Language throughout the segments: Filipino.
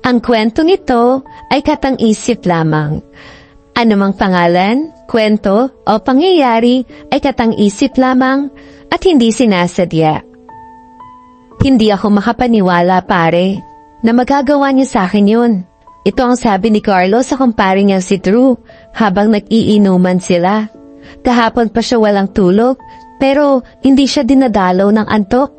Ang kwentong ito ay katang-isip lamang. Anumang pangalan, kwento o pangyayari ay katang-isip lamang at hindi sinasadya. Hindi ako makapaniwala, pare, na magagawa niya sa akin yun. Ito ang sabi ni Carlo sa kumpare niyang si Drew habang nag-iinuman sila. Kahapon pa siya walang tulog, pero hindi siya dinadalaw ng antok.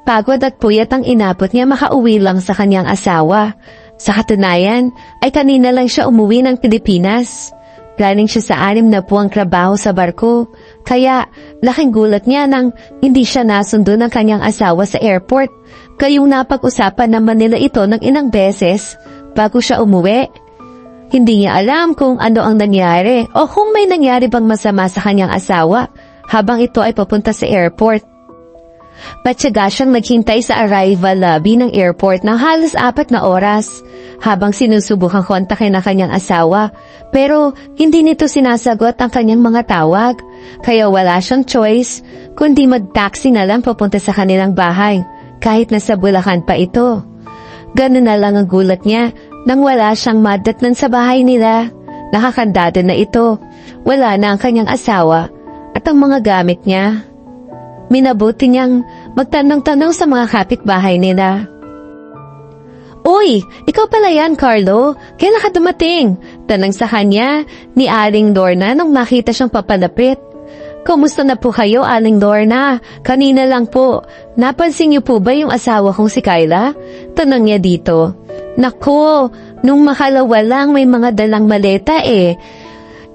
Pagod at puyat ang inabot niya makauwi lang sa kanyang asawa. Sa katunayan, ay kanina lang siya umuwi ng Pilipinas. Planning siya sa 6 na buwang trabaho sa barko. Kaya, laking gulat niya nang hindi siya nasundo ng kanyang asawa sa airport. Kayong napag-usapan naman nila ito ng ilang beses bago siya umuwi. Hindi niya alam kung ano ang nangyari o kung may nangyari bang masama sa kanyang asawa habang ito ay papunta sa airport. Patsaga siyang naghintay sa arrival lobby ng airport ng halos 4 na oras habang sinusubukang kontakin ang kanyang asawa, pero hindi nito sinasagot ang kanyang mga tawag, kaya wala siyang choice kundi mag-taxi na lang papunta sa kanilang bahay kahit nasa Bulacan pa ito. Ganun na lang ang gulat niya nang wala siyang madatnan sa bahay nila. Nakakandado na ito, wala na ang kanyang asawa at ang mga gamit niya. Minabuti niyang magtanong-tanong sa mga kapitbahay nila. "Uy, ikaw pala yan, Carlo. Kailan ka dumating?" Tanong sa kanya ni Aling Lorna nung makita siyang papalapit. "Kumusta na po kayo, Aling Lorna? Kanina lang po. Napansin niyo po ba yung asawa kong si Kyla?" Tanong niya dito. "Naku, nung makalawa lang may mga dalang maleta eh.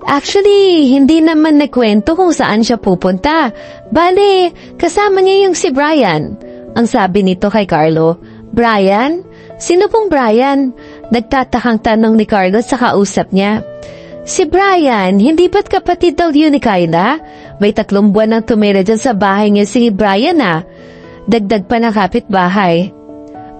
Actually, hindi naman nagkwento kung saan siya pupunta. Bale, kasama niya yung si Brian." Ang sabi nito kay Carlo. "Brian? Sino pong Brian?" Nagtatakang tanong ni Carlo sa kausap niya. "Si Brian, hindi ba't kapatid daw yun ni Kyla? May 3 buwan nang tumira dyan sa bahay niya si Brian ah." Dagdag pa na kapitbahay.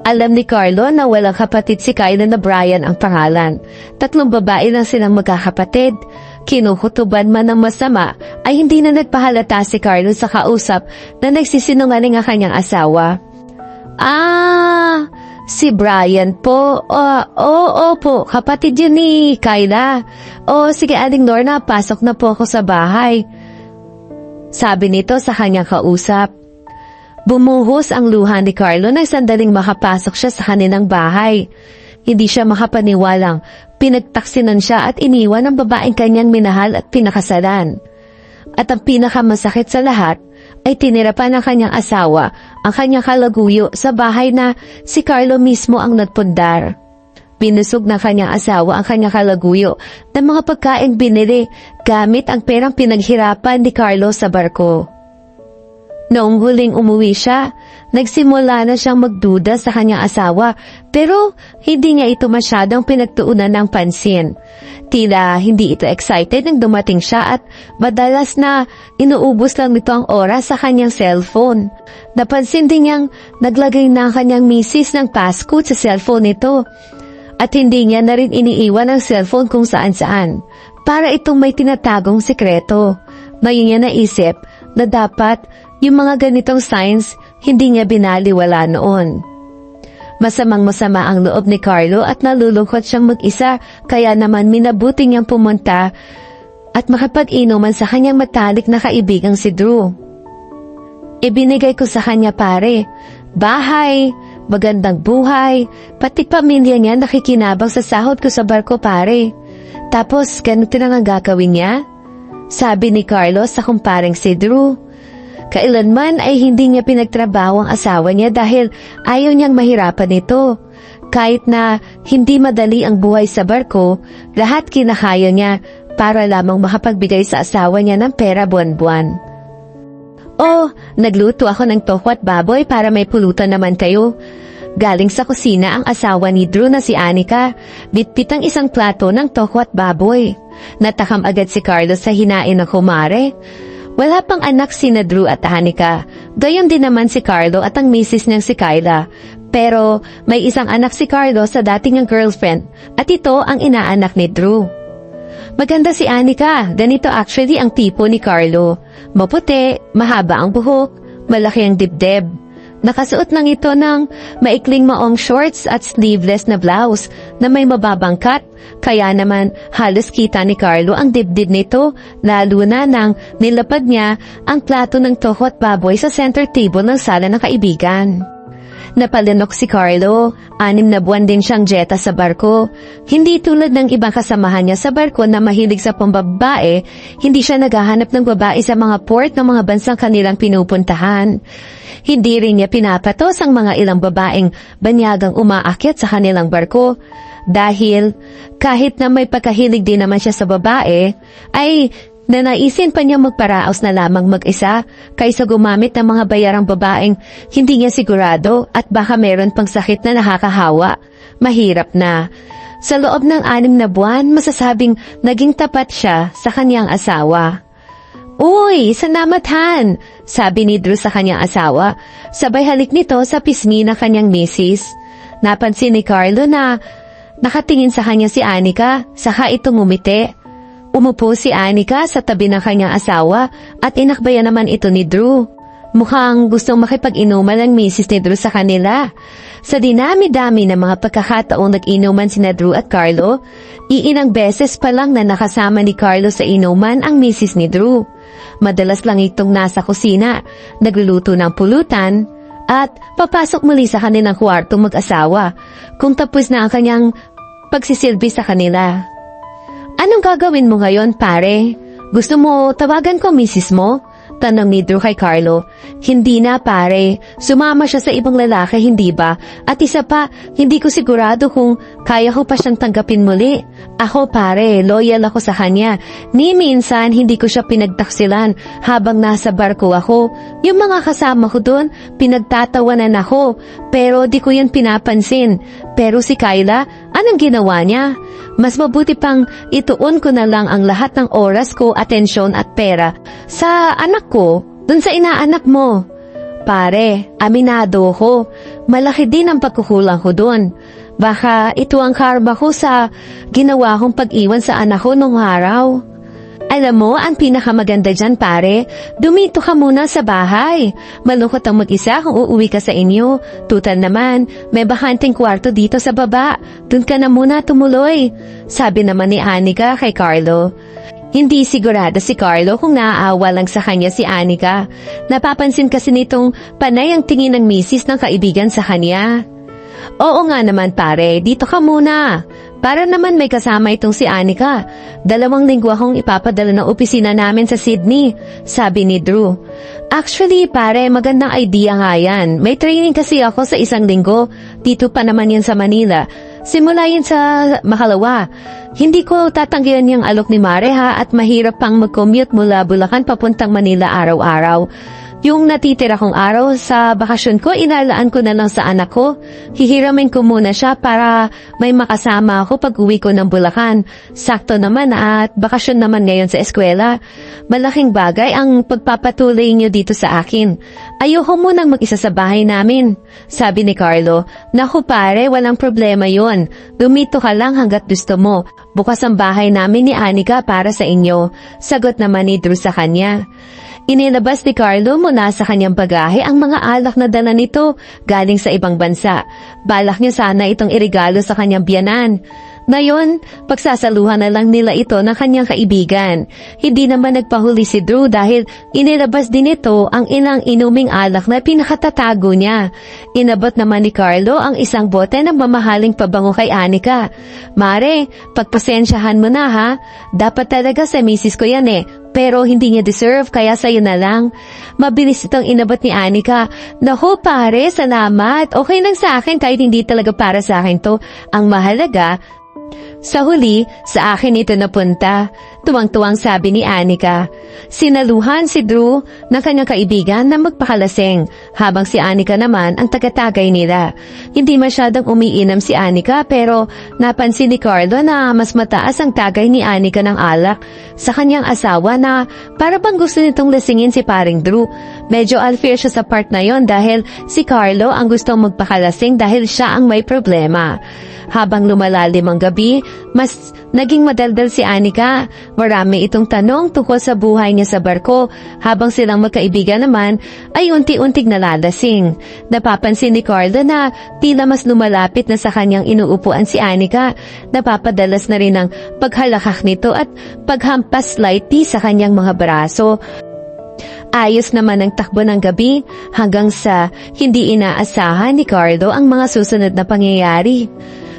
Alam ni Carlo na walang kapatid si Kyla na Brian ang pangalan. 3 babae lang silang magkakapatid. Kinukutuban man ng masama ay hindi na nagpahalata si Carlo sa kausap na nagsisinungaling ang kanyang asawa. "Ah, si Brian po. Oo po, kapatid yun ni Kyla. Sige Aling Lorna, pasok na po ako sa bahay." Sabi nito sa kanyang kausap. Bumuhos ang luha ni Carlo nang sandaling makapasok siya sa kanilang bahay. Hindi siya makapaniwalang pinagtaksinan siya at iniwan ng babaeng kanyang minahal at pinakasalan. At ang pinakamasakit sa lahat ay tinira pa ng kanyang asawa ang kanyang kalaguyo sa bahay na si Carlo mismo ang nagpundar. Binusog ng kanyang asawa ang kanyang kalaguyo ng mga pagkain binili gamit ang perang pinaghirapan ni Carlo sa barko. Noong huling umuwi siya, nagsimula na siyang magduda sa kanyang asawa pero hindi niya ito masyadong pinagtuunan ng pansin. Tila hindi ito excited nang dumating siya at madalas na inuubos lang nito ang oras sa kanyang cellphone. Napansin din niyang naglagay na ang kanyang misis ng passcode sa cellphone nito at hindi niya na rin iniiwan ang cellphone kung saan-saan para itong may tinatagong sikreto. Ngayon niya naisip na dapat yung mga ganitong signs hindi niya binaliwala noon. Masamang-masama ang loob ni Carlo at nalulungkot siyang mag-isa kaya naman minabuti niyang pumunta at makapag-inuman sa kanyang matalik na kaibigang si Drew. "Ibinigay ko sa kanya pare, bahay, magandang buhay, pati pamilya niya nakikinabang sa sahod ko sa barko pare. Tapos ganito na ang gagawin niya?" Sabi ni Carlo sa kumpareng si Drew. Kailanman ay hindi niya pinagtrabaho ang asawa niya dahil ayaw niyang mahirapan nito. Kahit na hindi madali ang buhay sa barko, lahat kinakaya niya para lamang makapagbigay sa asawa niya ng pera buwan-buwan. Nagluto ako ng tokwat baboy para may pulutan naman kayo." Galing sa kusina ang asawa ni Drew na si Anika, bitbit ang isang plato ng tokwat baboy. Natakam agad si Carlo sa hinain ng kumare. Wala pang anak sina Drew at Anika, gayon din naman si Carlo at ang misis niyang si Kyla. Pero may isang anak si Carlo sa dating niyang girlfriend at ito ang inaanak ni Drew. Maganda si Anika, ganito actually ang tipo ni Carlo. Maputi, mahaba ang buhok, malaki ang dibdib. Nakasuot lang ito ng maikling maong shorts at sleeveless na blouse na may mababang cut, kaya naman halos kita ni Carlo ang dibdib nito, lalo na nang nilapad niya ang plato ng toko at baboy sa center table ng sala ng kaibigan. Napalinok si Carlo, 6 na buwan din siyang jeta sa barko. Hindi tulad ng ibang kasamahan niya sa barko na mahilig sa pambabae, hindi siya naghahanap ng babae sa mga port ng mga bansang kanilang pinupuntahan. Hindi rin niya pinapatos ang mga ilang babaeng banyagang umaakyat sa kanilang barko. Dahil kahit na may pagkahilig din naman siya sa babae, ay nanaisin pa niya magparaos na lamang mag-isa kaysa gumamit ng mga bayarang babaeng hindi niya sigurado at baka meron pang sakit na nakakahawa. Mahirap na. Sa loob ng 6 na buwan, masasabing naging tapat siya sa kanyang asawa. "Uy, salamat Han," sabi ni Drew sa kanyang asawa, sabay halik nito sa pisngi ng kanyang misis. Napansin ni Carlo na nakatingin sa kanya si Anika, saka ito ngumiti. Umupo si Anika sa tabi ng kanyang asawa at inakbayan naman ito ni Drew. Mukhang gustong makipag-inuman ang misis ni Drew sa kanila. Sa dinami-dami ng mga pagkakataong nag-inuman sina Drew at Carlo, iinang beses pa lang na nakasama ni Carlo sa inuman ang misis ni Drew. Madalas lang itong nasa kusina, nagluluto ng pulutan, at papasok muli sa kanilang kwarto mag-asawa kung tapos na ang kanyang pagsisilbi sa kanila. "Anong gagawin mo ngayon, pare? Gusto mo tawagan ko misis mo?" tanong ni Drew kay Carlo. "Hindi na, pare. Sumama siya sa ibang lalaki, hindi ba? At isa pa, hindi ko sigurado kung kaya ko pa siyang tanggapin muli. Ako, pare, loyal ako sa kanya. Ni minsan, hindi ko siya pinagtaksilan habang nasa barko ako. Yung mga kasama ko doon, pinagtatawanan ako. Pero di ko yan pinapansin. Pero si Kyla, anong ginawa niya? Mas mabuti pang ituon ko na lang ang lahat ng oras ko, atensyon at pera sa anak ko, dun sa inaanak mo." "Pare, aminado ko. Malaki din ang pagkukulang ko dun. Baka ito ang karma ko sa ginawa kong pag-iwan sa anak ko nung araw." "Alam mo, ang pinakamaganda dyan, pare, dumito ka muna sa bahay. Malungkot ang mag-isa kung uuwi ka sa inyo. Tutal naman, may bakanting kwarto dito sa baba. Dun ka na muna tumuloy," sabi naman ni Anika kay Carlo. Hindi sigurado si Carlo kung naaawa lang sa kanya si Anika. Napapansin kasi nitong panay ang tingin ng misis ng kaibigan sa kanya. "Oo nga naman, pare, dito ka muna. Para naman may kasama itong si Anika. 2 linggo akong ipapadala ng opisina namin sa Sydney," sabi ni Drew. "Actually, pare, magandang idea nga yan. May training kasi ako sa 1 linggo. Dito pa naman yan sa Manila. Simula yun sa Makalawa. Hindi ko tatanggihan yung alok ni Mare ha, at mahirap pang mag-commute mula Bulacan papuntang Manila araw-araw. Yung natitira kong araw sa bakasyon ko, inalaan ko na lang sa anak ko. Hihiramin ko muna siya para may makasama ako pag uwi ko ng Bulacan. Sakto naman at bakasyon naman ngayon sa eskwela. Malaking bagay ang pagpapatuloy niyo dito sa akin. Ayoko munang mag-isa sa bahay namin," sabi ni Carlo. "Naku pare, walang problema yon. Dumito ka lang hanggat gusto mo. Bukas ang bahay namin ni Anika para sa inyo," sagot naman ni Drew sa kanya. Inilabas ni Carlo muna sa kanyang bagahe ang mga alak na dala nito galing sa ibang bansa. Balak niya sana itong irigalo sa kanyang biyanan. Ngayon, pagsasaluhan na lang nila ito ng kanyang kaibigan. Hindi naman nagpahuli si Drew dahil inilabas din ito ang ilang inuming alak na pinakatatago niya. Inabot naman ni Carlo ang 1 bote ng mamahaling pabango kay Anika. "Mare, pagpasensyahan mo na ha. Dapat talaga sa misis ko yan eh. Pero hindi niya deserve, kaya sa'yo na lang." Mabilis itong inabot ni Anika. "Naku pare, salamat. Okay lang sa akin kahit hindi talaga para sa akin to. Ang mahalaga, sa huli, sa akin ito napunta." Tuwang-tuwang sabi ni Anika. Sinaluhan si Drew ng kanyang kaibigan na magpakalaseng, habang si Anika naman ang tagatagay nila. Hindi masyadong umiinom si Anika pero napansin ni Carlo na mas mataas ang tagay ni Anika ng alak. sa kanyang asawa na para bang gusto nitong lasingin si paring Drew. Medyo unfair siya sa part na yon dahil si Carlo ang gustong magpakalasing dahil siya ang may problema. Habang lumalalim ang gabi, mas naging madaldal si Anika. Marami itong tanong tungkol sa buhay niya sa barko, habang silang magkaibigan naman ay unti-unting nalalasing. Napapansin ni Carlo na tila mas lumalapit na sa kanyang inuupuan si Anika. Napapadalas na rin ang paghalakak nito at paghampas lightly sa kanyang mga braso. Ayos naman ang takbo ng gabi hanggang sa hindi inaasahan ni Carlo ang mga susunod na pangyayari.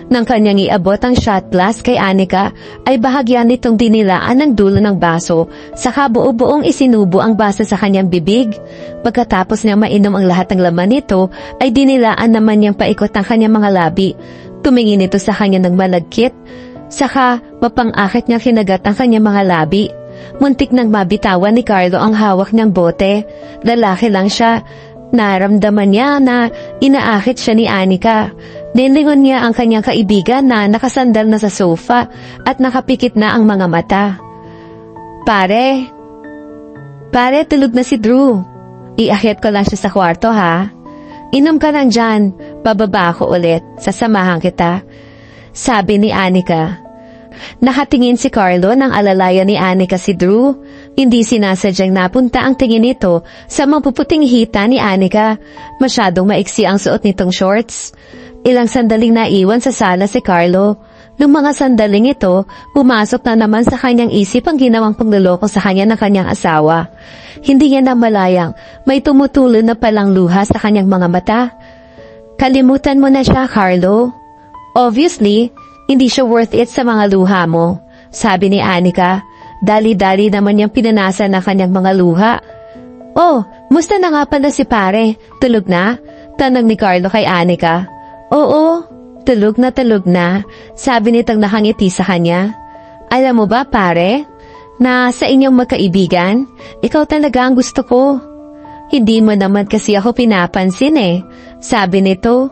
Nang kanyang iabot ang shot glass kay Anika, ay bahagya nitong dinilaan ng dulo ng baso, saka buo-buong isinubo ang baso sa kanyang bibig. Pagkatapos niyang mainom ang lahat ng laman nito, ay dinilaan naman niyang paikot ang kanyang mga labi. Tumingin ito sa kanya ng malagkit, saka mapang-akit niyang kinagat ang kanyang mga labi. Muntik nang mabitawan ni Carlo ang hawak niyang bote. Lalaki lang siya. Naramdaman niya na inaakit siya ni Anika. Nilingon niya ang kanyang kaibigan na nakasandal na sa sofa at nakapikit na ang mga mata. Pare, tulog na si Drew. Iakyat ko lang siya sa kwarto ha. Inom ka lang dyan, bababa ako ulit, sasamahan kita. Sabi ni Anika. Nakatingin si Carlo nang alalayan ni Anika si Drew. Hindi sinasadyang napunta ang tingin nito sa mapuputing hita ni Anika. Masyadong maiksi ang suot nitong shorts. Ilang sandaling naiwan sa sala si Carlo. Nung mga sandaling ito, pumasok na naman sa kanyang isip ang ginawang pangluloko sa kanya ng kanyang asawa. Hindi niya namalayang may tumutulo na palang luha sa kanyang mga mata. Kalimutan mo na siya, Carlo. Obviously, hindi siya worth it sa mga luha mo, sabi ni Anika. Dali-dali naman niyang pinanasa na kanyang mga luha. Oh, musta na nga pala si pare? Tulog na? Tanong ni Carlo kay Anika. Oo, tulog na, sabi nitong nakangiti sa kanya. Alam mo ba pare, na sa inyong magkaibigan, ikaw talaga ang gusto ko. Hindi mo naman kasi ako pinapansin sabi nito.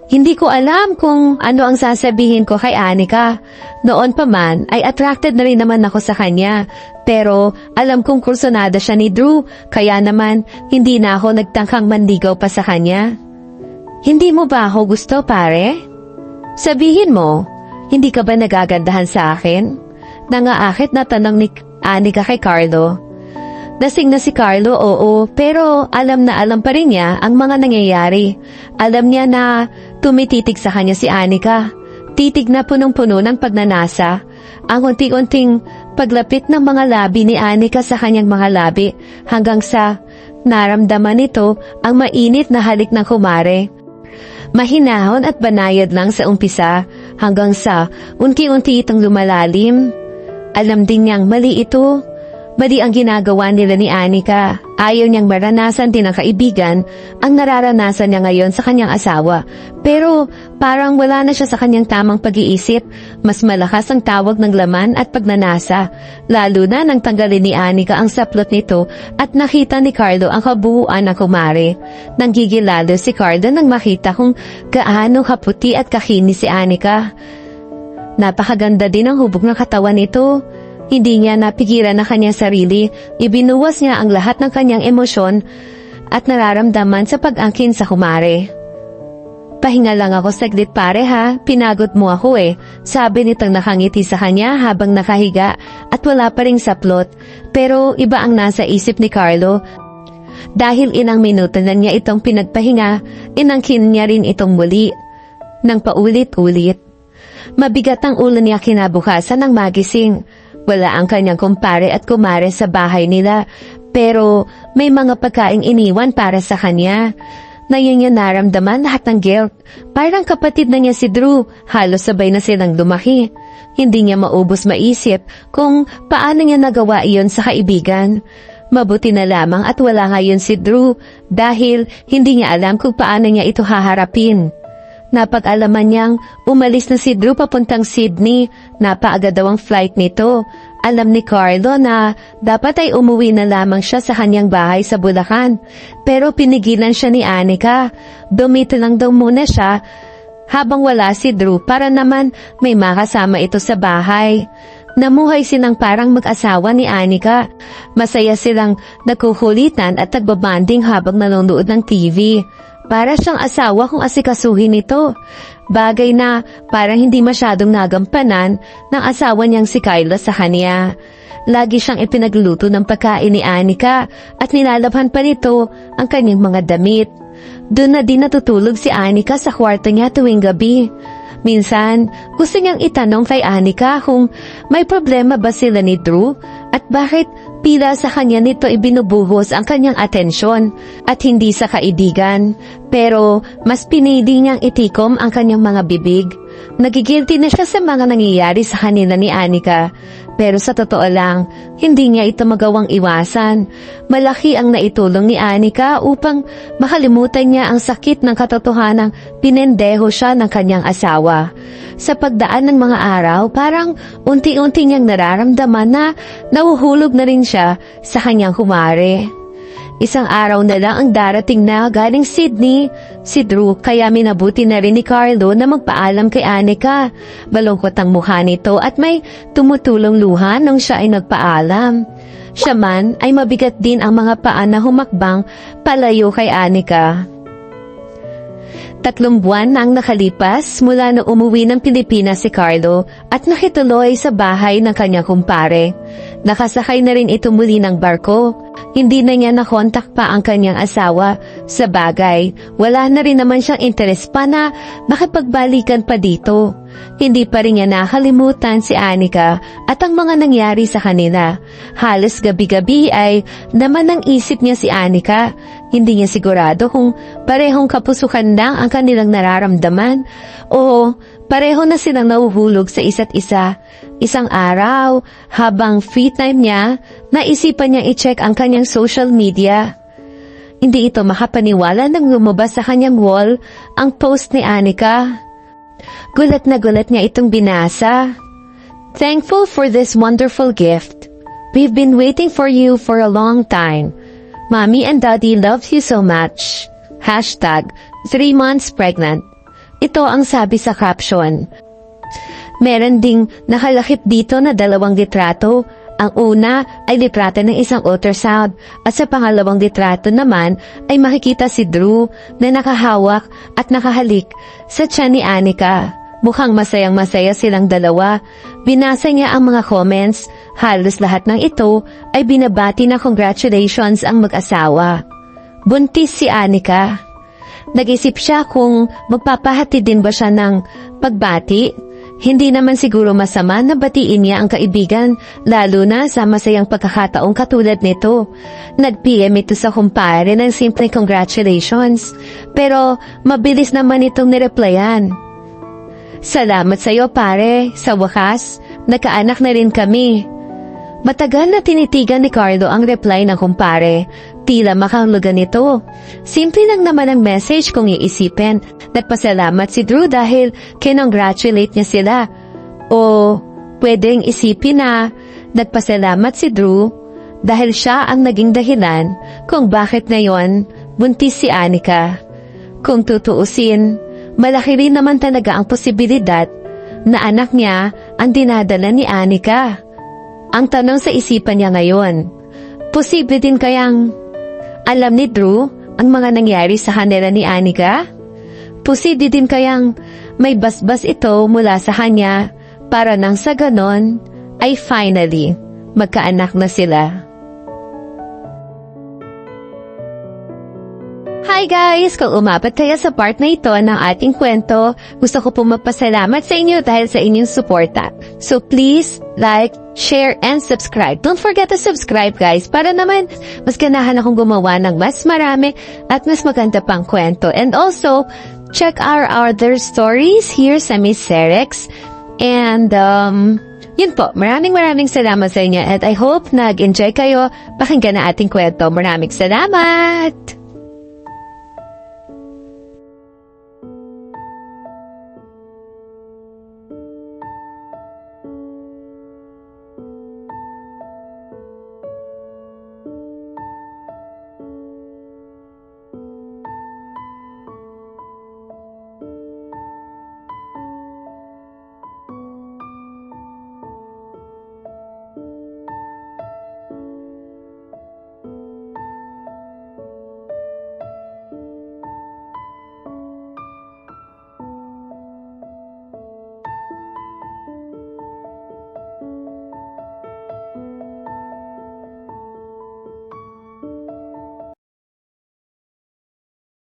Hindi ko alam kung ano ang sasabihin ko kay Anika. Noon pa man ay attracted na rin naman ako sa kanya. Pero alam kong kursunada siya ni Drew, kaya naman hindi na ako nagtangkang manligaw pa sa kanya. Hindi mo ba ako gusto, pare? Sabihin mo, hindi ka ba nagagandahan sa akin? Nangaakit na tanong ni Anika kay Carlo. Lasing na si Carlo, oo, pero alam na alam pa rin niya ang mga nangyayari. Alam niya na tumititig sa kanya si Anika. Titig na punong-puno ng pagnanasa. Ang unti-unting paglapit ng mga labi ni Anika sa kanyang mga labi hanggang sa naramdaman nito ang mainit na halik ng kumare. Mahinahon at banayad lang sa umpisa hanggang sa unti-unti itong lumalalim. Alam din niyang mali ito. Mali ang ginagawa nila ni Anika. Ayaw niyang maranasan din ng kaibigan ang nararanasan niya ngayon sa kanyang asawa. Pero parang wala na siya sa kanyang tamang pag-iisip. Mas malakas ang tawag ng laman at pagnanasa. Lalo na nang tanggalin ni Anika ang saplot nito at nakita ni Carlo ang kabuuan ng kumare. Nanggigil lalo si Carlo nang makita kung gaano kaputi at kakinis si Anika. Napakaganda din ang hubog ng katawan nito. Hindi niya napigilan na kanyang sarili, ibinuwas niya ang lahat ng kanyang emosyon at nararamdaman sa pag-angkin sa kumare. Pahinga lang ako saglit pare ha, pinagod mo ako sabi nitong nakangiti sa kanya habang nakahiga at wala pa ring saplot. Pero iba ang nasa isip ni Carlo. Dahil ilang minuto na niya itong pinagpahinga, inangkin niya rin itong muli. Nang paulit-ulit. Mabigat ang ulo niya kinabukasan ng magising. Wala ang kanyang kumpare at kumare sa bahay nila, pero may mga pagkaing iniwan para sa kanya. Ngayon niya naramdaman lahat ng guilt. Parang kapatid na niya si Drew, halos sabay na silang lumaki. Hindi niya maubos maisip kung paano niya nagawa iyon sa kaibigan. Mabuti na lamang at wala ngayon si Drew dahil hindi niya alam kung paano niya ito haharapin. Napag-alaman niyang umalis na si Drew papuntang Sydney. Napaaga daw ang flight nito. Alam ni Carlo na dapat ay umuwi na lamang siya sa kanyang bahay sa Bulacan. Pero pinigilan siya ni Anika. Dumito lang daw muna siya habang wala si Drew para naman may makasama ito sa bahay. Namuhay silang parang mag-asawa ni Anika. Masaya silang nagkukulitan at nagbabanding habang nanonood ng TV. Para siyang asawa kung asikasuhin ito. Bagay na parang hindi masyadong nagampanan ng asawa niyang si Kyla sa kanya. Lagi siyang ipinagluluto ng pagkain ni Anika at nilalabhan pa nito ang kanyang mga damit. Doon na din natutulog si Anika sa kwarto niya tuwing gabi. Minsan, gusto niyang itanong kay Anika kung may problema ba sila ni Drew at bakit pila sa kanya nito ibinubuhos ang kanyang atensyon at hindi sa kaibigan. Pero mas pinili niyang itikom ang kanyang mga bibig. Nagigilty na siya sa mga nangyayari sa kanila ni Anika. Pero sa totoo lang, hindi niya ito magawang iwasan. Malaki ang naitulong ni Anika upang makalimutan niya ang sakit ng katotohanang pinendeho siya ng kanyang asawa. Sa pagdaan ng mga araw, parang unti-unti niyang nararamdaman na nahuhulog na rin siya sa kanyang kumare. Isang araw na lang ang darating na galing Sydney, si Drew, kaya minabuti na rin ni Carlo na magpaalam kay Anika. Balungkot ang mukha nito at may tumutulong luha nung siya ay nagpaalam. Siya man ay mabigat din ang mga paa na humakbang palayo kay Anika. 3 buwan na ang nakalipas mula na umuwi ng Pilipinas si Carlo at nakituloy sa bahay ng kanyang kumpare. Nakasakay na rin ito muli ng barko. Hindi na niya nakontak pa ang kanyang asawa. Sa bagay, wala na rin naman siyang interes pa na makipagbalikan pa dito. Hindi pa rin niya nakalimutan si Anika at ang mga nangyari sa kanila. Halos gabi-gabi ay naman ang isip niya si Anika. Hindi niya sigurado kung parehong kapusukan lang ang kanilang nararamdaman o pareho na silang nahuhulog sa isa't isa. Isang araw, habang free time niya, naisipan niyang i-check ang kanyang social media. Hindi ito makapaniwala nang lumabas sa kanyang wall ang post ni Anika. Gulat na gulat niya itong binasa. "Thankful for this wonderful gift. We've been waiting for you for a long time. Mommy and Daddy loves you so much. Hashtag 3 months pregnant." Ito ang sabi sa caption. Meron ding nakalakip dito na 2 litrato. Ang una ay litrato ng isang ultrasound at sa pangalawang litrato naman ay makikita si Drew na nakahawak at nakahalik sa tiyan ni Anika. Mukhang masayang-masaya silang dalawa. Binasa niya ang mga comments. Halos lahat ng ito ay binabati na congratulations ang mag-asawa. Buntis si Anika. Nag-isip siya kung magpapahati din ba siya ng pagbati. Hindi naman siguro masama na batiin niya ang kaibigan, lalo na sa masayang pagkakataong katulad nito. Nag-PM ito sa kumpare ng simple congratulations, pero mabilis naman itong nireplyan. "Salamat sa iyo pare, sa wakas, nagkaanak na rin kami." Matagal na tinitigan ni Carlo ang reply ng kumpare. Tila makahulugan nito. Simple lang naman ang message kung iisipin. Nagpasalamat si Drew dahil kinongratulate niya sila. O pwedeng isipin na nagpasalamat si Drew dahil siya ang naging dahilan kung bakit ngayon buntis si Anika. Kung tutuusin, malaki rin naman talaga ang posibilidad na anak niya ang dinadala ni Anika. Ang tanong sa isipan niya ngayon, posible din kayang alam ni Drew ang mga nangyari sa kanila ni Anika? Posible din kayang may basbas ito mula sa kanya para nang sa ganon ay finally magkaanak na sila. Hi guys! Kung umabot kayo sa part na ito ng ating kwento, gusto ko po magpasalamat sa inyo dahil sa inyong suporta. So please, like, share, and subscribe. Don't forget to subscribe guys para naman mas ganahan akong gumawa ng mas marami at mas maganda pang kwento. And also, check our other stories here sa Miss Cerex. And yun po, maraming salamat sa inyo at I hope nag-enjoy kayo pakinggan na ating kwento. Maraming salamat!